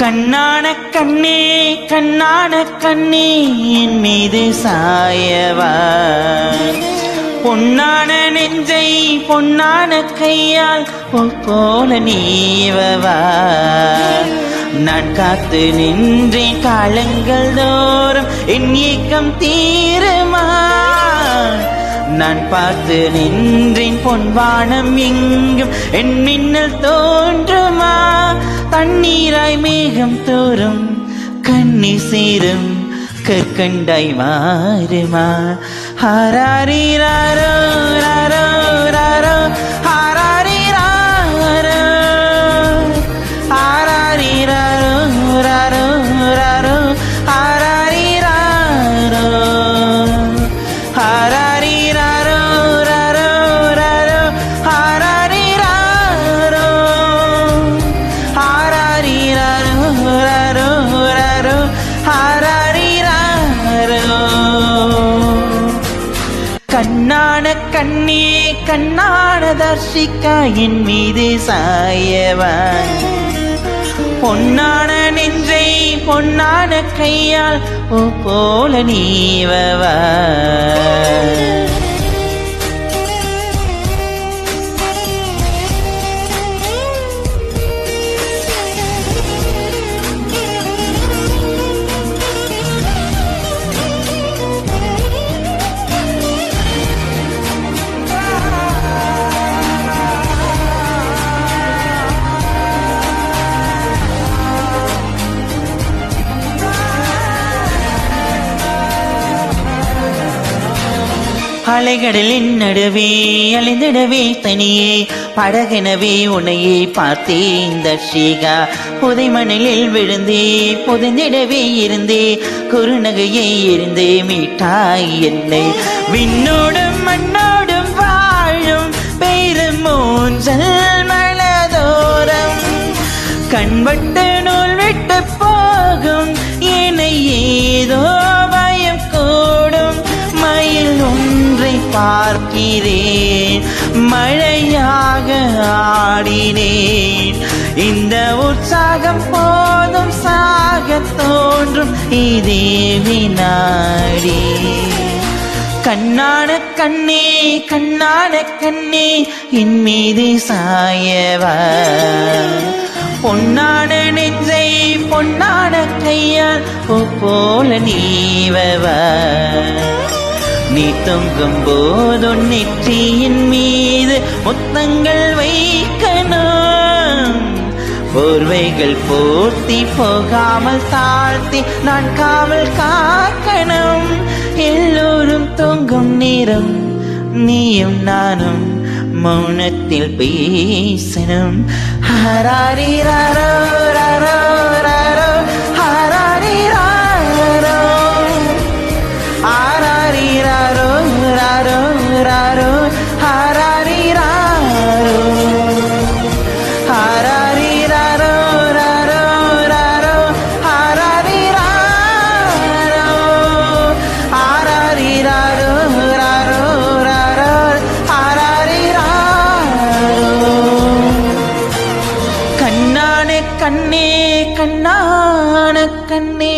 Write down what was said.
கண்ணான கண்ணே கண்ணான கண்ணே என் மீது சாயவா, பொன்னான நெஞ்சை பொன்னான கையால் போல நீவவா. நான் காத்து நின்றேன் காலங்கள் தோறும் என் ஏக்கம் தீருமா, நான் பார்த்து நின்றேன் பொன்வானம் எங்கும் என் மின்னல் தோன்றுமா. தண்ணீராய் மேகம் தோறும் கண்ணீர் சேரும் கற்கண்டாய் மாறுமா. ஹாராரிராரோ ராரோ ராரோ ஹாராரிராரோ ஹாராரிராரோ ராரோ ராரோ ஹாராரிராரோ ஹாராரிராரோ ராரோ ராரோ ஹாராரிராரோ ஹாராரிராரோ ராரோ ராரோ ஹாராரிராரோ. கண்ணான கண்ணே கண்ணான தர்ஷிகா என் மீது சாயவா, பொன்னான நெஞ்சை பொன்னான கையால் போல நீவவா. அலைகடலின் நடுவே அலைந்திடவே தனியே படகெனவே உன்னையே பார்த்தேன் தர்ஷிகா. புதை மணலில் விழுந்தே புதைந்திடவே இருந்தே குறுநகையை இருந்தே மீட்டாய் என்னை. விண்ணோடும் மண்ணோடும் வாழும் பெரும் மூஞ்சல் மலதோரம் கண்பட்டு நூல் விட்டு போகும் என்னை ஏதோ பயம் கூடும். மயில் ஒன்றை பார்க்கிறேன் மழையாக ஆடினேன், இந்த உற்சாகம் போதும் சாக தோன்றும் இதே வினாடி. கண்ணான கண்ணே கண்ணான கண்ணே என் மீது சாயவா, பொன்னான நெஞ்சை பொன்னான கையால் போல நீவவா. நீ தொங்கும் போது நெற்றியின் மீது முத்தங்கள் வைக்கணும், போர்வைகள் போர்த்தி போகாமல் தாழ்த்தி நான் காவல் காக்கணும். எல்லோரும் தொங்கும் நேரம் நீயும் நானும் மௌனத்தில் பேசணும். ஹாராரிராரோ ராரோ ராரோ ஹாராரிராரோ ஹாராரிராரோ ராரோ ராரோ ஹாராரிராரோ ஹாராரிராரோ ராரோ ராரோ ஹாராரிராரோ ஹாராரிராரோ ராரோ ராரோ ஹாராரிராரோ. கண்ணான கண்ணே கண்ணான கண்ணே